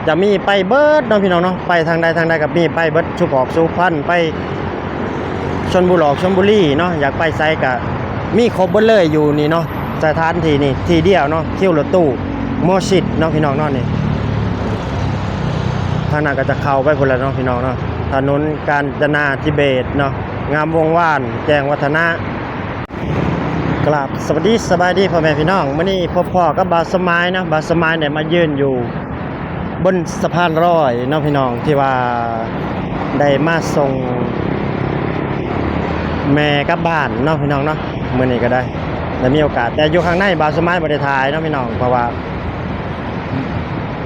จะมีไปเบิดเนาะพี่น้องเนาะไปทางใดกับมีไปเบิดชุกออกสุพรรณไปชลบุรีเนาะอยากไปไซก็มีครบเบิดเลยอยู่นี่เนาะสถานที่นี่ที่เดียวเนาะคิวรถตู้โมชิดเนาะพี่น้องเนาะนี่ทางนั้นก็จะเข้าไปพุ่นแล้วเนาะพี่น้องเนาะถนนกาญจนาธิเบศรเนาะงามวงวานแจ้งวัฒนะกราบสวัสดีสบายดีพ่อแม่พี่น้องมื้อนี้พบพ่อกับบาสมัยนะบาสมัยเนี่ยมายืนอยู่บนสะพานลอยเนาะพี่น้องที่ว่าได้มาส่งแม่กลับบ้านเนาะพี่น้องเนาะมื้อนี้ก็ได้มีโอกาสแต่อยู่ข้างในบาสมัยบ่ได้ถ่ายเนาะพี่น้องเพราะว่า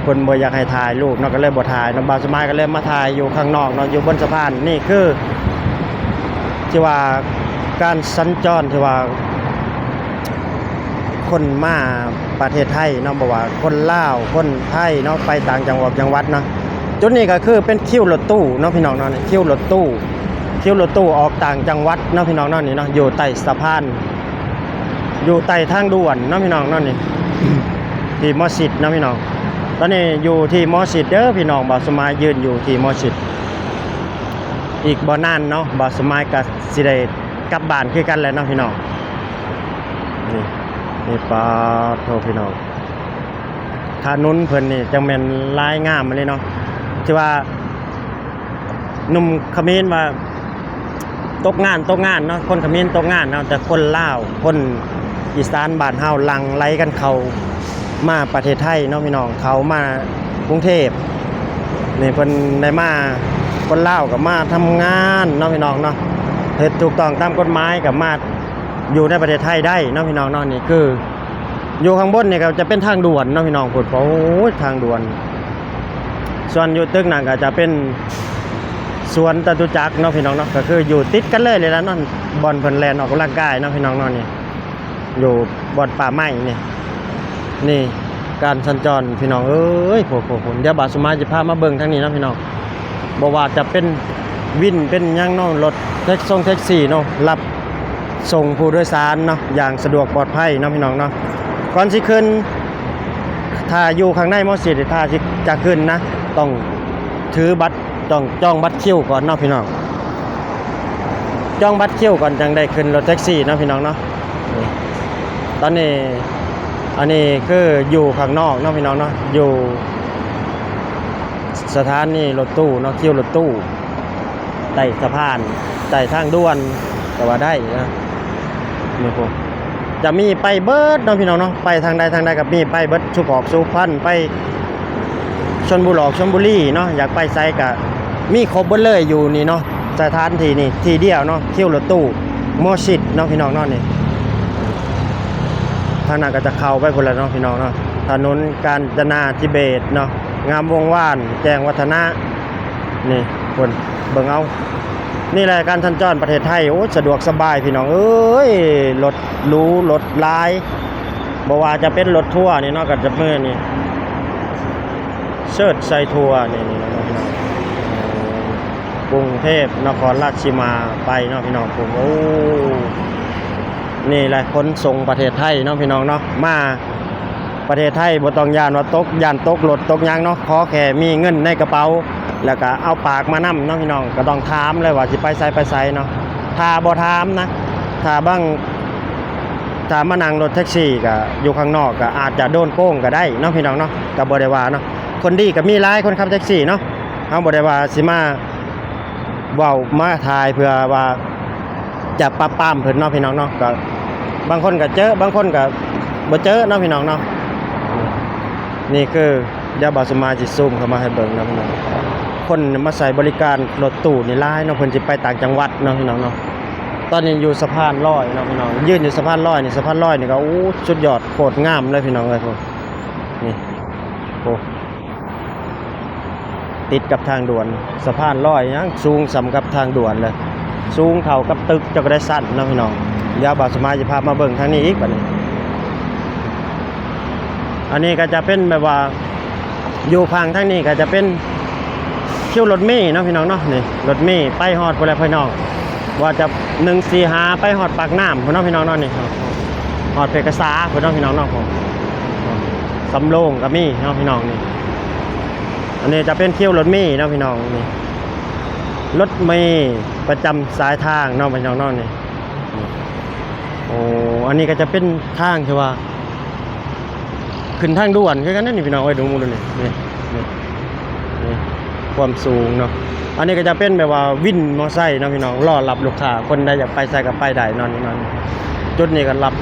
เพิ่นบ่อยากให้ถ่ายรูปเนาะก็เลยบ่ถ่ายเนาะบาสมัยก็เลยมาถ่ายอยู่ข้างนอกเนาะอยู่บนสะพานนี่คือที่ว่าการสัญจรที่ว่าคนมาประเทศไทยเนาะบอกว่าคนลาวคนไทยเนาะไปต่างจังหวัดเนาะจุดนี้ก็คือเป็นคิวรถตู้เนาะพี่น้องเนาะนี่คิวรถตู้ออกต่างจังหวัดเนาะพี่น้องเนาะนี่เนาะอยู่ใต้สะพานอยู่ใต้ทางด่วนเนาะพี่น้องเนาะนี่ ที่มอสิดเนาะพี่น้องตอนนี้อยู่ที่มอสิดเด้อพี่น้องบ่าวสมัยยืนอยู่ที่มอสิดอีกบ่นานเนาะบ่าวสมัยก็สิได้กลับบ้านคือกันแล้วเนาะพี่น้องนี่ปลาโทพี่น้องถนนเพิ่นนี่จังแม่นลายงามมาเลยเนาะที่ว่าหนุ่มเขมรว่าตกงานเนาะคนเขมรตกงานเนาะแต่คนลาวคนอีสานบ้านเฮาหลั่งไหลกันเข้ามาประเทศไทยเนาะพี่น้องเขามากรุงเทพนี่เพิ่นได้มาคนลาวก็มาทำงานเนาะพี่น้องเนาะเฮ็ดถูกต้องตามกฎหมายก็มาอยู่ในประเทศไทยได้เนาะพี่น้องเนาะนี่คืออยู่ข้างบนนี่ก็จะเป็นทางด่วนเนาะพี่น้องพูดโอ้ยทางด่วนส่วนอยู่ตึกนั่นก็จะเป็นสวนจตุจักรเนาะพี่น้องเนาะก็คืออยู่ติดกันเลยแล้วเนาะบอลเพิ่นแลนออกกำลังกายเนาะพี่น้องเนาะนี่อยู่บอนป่าไม้นี่การสัญจรพี่น้องเอ้ยโหเดี๋ยวบาสุมาจะพามาเบิ่งทางนี้เนาะพี่น้องบ่ว่าจะเป็นวินเป็นหยังเนาะรถแท็กซี่เนาะรับส่งผู้โดยสารเนาะอย่างสะดวกปลอดภัยเนาะพี่น้องเนาะก่อนสิขึ้นถ้าอยู่ข้างในมอสิดถ้าสิจะขึ้นนะต้องถือบัตรต้องจองบัตรคิวก่อนเนาะพี่น้องจองบัตรคิวก่อนจังได้ขึ้นรถแท็กซี่เนาะพี่น้องเนาะตอนนี้อันนี้คืออยู่ข้างนอกเนาะพี่น้องเนาะอยู่สถานีรถตู้เนาะคิวรถตู้ใต้สะพานใต้ทางด่วนก็ว่าได้นะนี่พวกจะมีไปเบิดเนาะพี่น้องเนาะไปทางใดกับมีไปเบิดชุกออกสุพรรณไปชลบุรีเนาะอยากไปไซก็มีครบเบิดเลยอยู่นี่เนาะสถานที่นี่ที่เดียวเนาะคิวรถตู้โมชิดเนาะพี่น้องเนาะนี่ทางนั้นก็จะเข้าไปพุ่นแล้วเนาะพี่น้องเนาะถนนกาญจนาธิเบศรเนาะงามวงวานแจ้งวัฒนะนี่คนเบิ่งเอานี่แหละการสัญจรประเทศไทยโอ้สะดวกสบายพี่น้องเอ้ยรถหรูรถหลายบ่ว่าจะเป็นรถทัวร์นี่เนาะก็จะมื้อนี่เชิดไซทัวร์นี่เนาะพี่น้องกรุงเทพนครราชสีมาไปเนาะพี่น้องผมโอ้นี่แหละขนส่งประเทศไทยเนาะพี่น้องเนาะมาประเทศไทยบ่ต้องย่านว่าตกรถตกหยังเนาะขอแค่มีเงินในกระเป๋าแล้วก็เอาปากมานำเนาะพี่น้องก็ต้องถามเลยว่าสิไปไสเนาะถ้าบ่ถามนะถ้ามานั่งรถแท็กซี่ก็อยู่ข้างนอกก็อาจจะโดนโกงก็ได้เนาะพี่น้องเนาะก็บ่ได้ว่าเนาะคนดีก็มีหลายคนขับแท็กซี่เนาะเฮาบ่ได้ว่าสิมาเว้ามาทายเพื่อว่าจะปราบปรามเพิ่นเนาะพี่น้องเนาะก็บางคนก็เจอบางคนก็บ่เจอเนาะพี่น้องเนาะนี่คือเดี๋ยวบ่าวสมาสิซูมเข้ามาให้เบิ่งเนาะพี่น้องคนมาใช้บริการรถตู้นี่หลายเนาะเพิ่นสิไปต่างจังหวัดเนาะพี่น้องเนาะตอนนี้อยู่สะพานลอยเนาะพี่น้องยืนอยู่สะพานลอยนี่ก็โอ้สุดยอดโคตรงามเลยพี่น้องเอ้ยพวกนี่โอ้ติดกับทางด่วนสะพานลอยยังสูงสำกับทางด่วนเลยสูงเท่ากับตึกจะก็ได้สั้นเนาะพี่น้องเดี๋ยวบ่าวสมาจะพามาเบิ่งทางนี้อีกบัดนี้อันนี้ก็จะเป็นแบบว่าอยู่ฝั่งทางนี้ก็จะเป็นคิวรถเมล์เนาะพี่น้องเนาะนี่รถเมล์ไปฮอดพุ่นแล้วพี่น้องว่าจะ145ไปฮอดปากน้ำพุ่นเนาะพี่น้องเนาะนี่ฮอดเพชรกษาพุ่นเนาะพี่น้องเนาะผมสำโรงก็มีเนาะพี่น้องนี่ อันนี้จะเป็นคิวรถเมล์เนาะพี่น้องนี่รถเมล์ประจำสายทางเนาะพี่น้องเนาะนี่โอ้อันนี้ก็จะเป็นทางที่ว่าขึ้นทางด่วนคือกันนั่นนี่พี่น้องไว้ดูมุมดูนี่นี่ความสูงเนาะอันนี้ก็จะเป็นแบบว่าวินมอไซค์เนาะพี่น้องรอรับลูกค้าคนใดอยากไปใส่กับไปได้นอนจุดนี้ก็รับ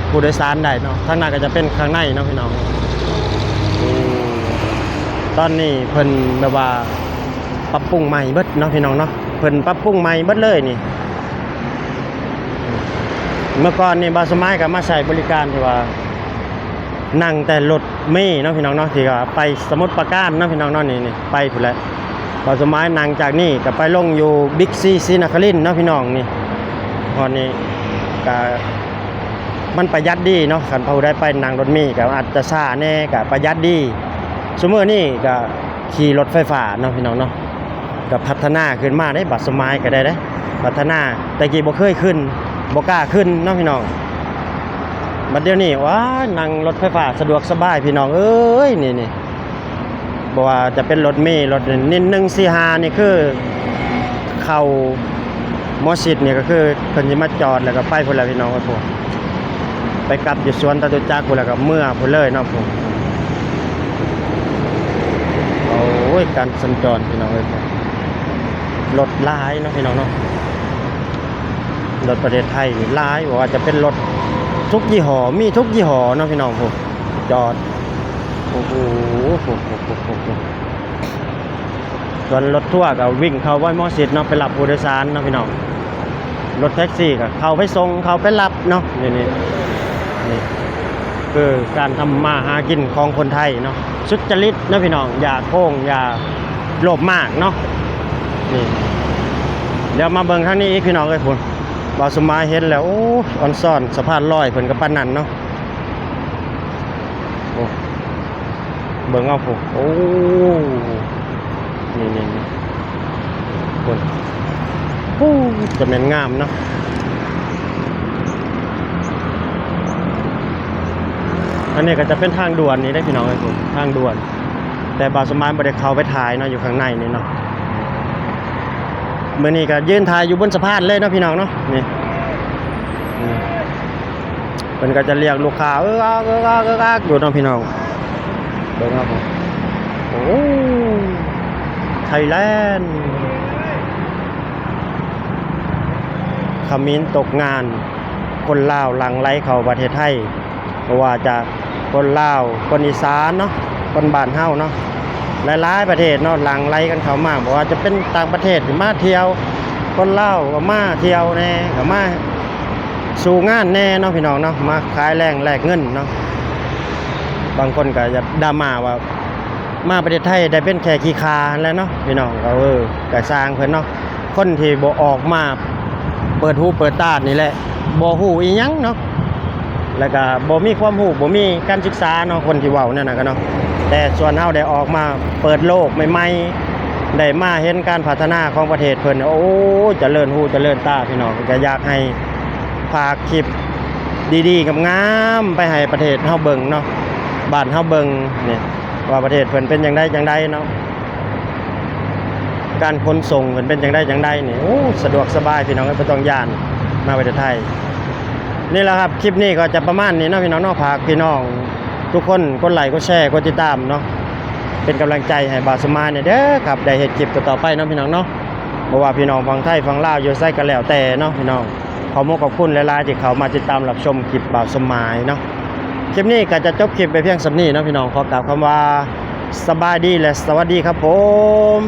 ผู้โดยสารได้เนาะข้างหน้าก็จะเป็นข้างในเนาะพี่น้องตอนนี้เพิ่นแบบว่าปรับปรุงใหม่เบิดเนาะพี่น้องเนาะเพิ่นปรับปรุงใหม่เบิดเลยนี่เมื่อก่อนนี่บาสมัยก็มาใช้บริการที่ว่านั่งแต่รถเมล์เนาะพี่น้องเนาะที่ว่าไปสมุทรปราการเนาะพี่น้องเนาะนี่ไปพุ่นแหละบาสมัยนั่งจากนี่ก็ไปลงอยู่บิ๊กซีศรีนครินทร์เนาะพี่น้องนี่ตอนนี้ก็มันประหยัดดีเนาะคันผู้ได้ไปนั่งรถเมล์ก็อาจจะช้าแน่ก็ประหยัดดีซุมื้อนี้ก็ขี่รถไฟฟ้าเนาะพี่น้องเนาะก็พัฒนาขึ้นมาได้บัดสมัยก็ได้เด้พัฒนาแต่กี้บ่เคยขึ้นบ่กล้าขึ้นเนาะพี่น้องบัดเดี๋ยวนี้ว้านั่งรถไฟฟ้าสะดวกสบายพี่น้องเอ้ยนี่บ่ว่าจะเป็นรถเมล์รถ145นี่คือเข้ามอสิดนี่ก็คือเพิ่นสิมาจอดแล้วก็ไปพุ่นแล้วพี่น้องครับผมไปกลับอยู่สวนตตุจักรพุ่นแล้วก็เมื่อพุ่นเลยเนาะผมโอ้ยการสัญจรพี่น้องเอ้ยรถหลายเนาะพี่น้องเนาะรถประเทศไทยนี่หลายบ่ว่าจะเป็นรถทุกยี่ห้อมีทุกยี่ห้อเนาะพี่น้องผมจอดโอ้โหส่วนรถทัวร์ก็วิ่งเข้าไว้มอสิดเนาะไปรับผู้โดยสารเนาะพี่น้องรถแท็กซี่ก็เข้าไปส่งเข้าไปรับเนาะนี่คือการทำมาหากินของคนไทยเนาะสุจริตนะพี่น้องอย่าโกงอย่าโลภมากเนาะนี่เดี๋ยวมาเบิ่งทางนี้อีกพี่น้องเอ้ยพุ่นบ่าวสมัยเห็นแล้วโอ้ออนซ่อนสะพานลอยเพิ่นก็ปานนั้นเนาะโอ้เบิ่งเอาพุ่นโอ้นี่พุ่นโอ้จะแม่นงามเนาะอันนี้ก็จะเป็นทางด่วนนี่ได้พี่น้องเอ้ยพุ่นทางด่วนแต่บ่าวสมัยบ่ได้เข้าไปถ่ายเนาะอยู่ข้างในนี่เนาะมื้อนี้ก็ยืนถ่ายอยู่บนสะพานเลยเนาะพี่น้องเนาะนี่เพิ่นก็จะเรียกลูกค้าอยู่เนาะพี่น้องเบิ่งครับผมโอ้ไทยแลนด์เขมรตกงานคนลาวหลั่งไหลเข้าประเทศไทยเพราะว่าจะคนลาวคนอีสานเนาะคนบ้านเฮาเนาะหลายๆประเทศเนาะหลั่งไหลกันเข้ามาบอกว่าจะเป็นต่างประเทศมาเที่ยวคนลาวก็มาเที่ยวแน่ก็มาสู่งานแน่เนาะพี่น้องเนาะมาขายแรงแลกเงินเนาะบางคนก็จะดราม่าว่ามาประเทศไทยได้เป็นแค่ขี้คาแล้วเนาะพี่น้องก็ก็สร้างเพิ่นเนาะคนที่บ่ออกมาเปิดหูเปิดตานี่แหละบ่ฮู้อีหยังเนาะแล้วก็บ่มีความรู้บ่มีการศึกษาเนาะคนที่เว้านั่นน่ะก็เนาะแต่ส่วนเฮาได้ออกมาเปิดโลกใหม่ๆได้มาเห็นการพัฒนาของประเทศเพิ่นโอ้เจริญหูเจริญตาพี่น้องก็อยากให้ฝากคลิปดีๆงามๆไปให้ประเทศเฮาเบิ่งเนาะบ้านเฮาเบิ่งนี่ว่าประเทศเพิ่นเป็นจังไดเนาะการขนส่งเพิ่นเป็นจังไดนี่โอ้สะดวกสบายพี่น้องบ่ต้องย่านมาประเทศไทยนี่แหละครับคลิปนี้ก็จะประมาณนี้เนาะพี่น้องเนาะฝากพี่น้องทุกคนกดไลค์กดแชร์กดติดตามเนาะเป็นกำลังใจให้บ่าวสมานเนี่ยเด้อครับได้เฮ็ดคลิปต่อไปเนาะพี่น้องเนาะบ่ว่าพี่น้องฝั่งไทยฝั่งลาวอยู่ไสก็แล้วแต่เนาะพี่น้องขอบคุณหลายๆที่เข้ามาติดตามรับชมคลิปบ่าวสมานเนาะคลิปนี้ก็จะจบคลิปไปเพียงส่ำนี้เนาะพี่น้องขอกล่าวคำว่าสบายดีและสวัสดีครับผม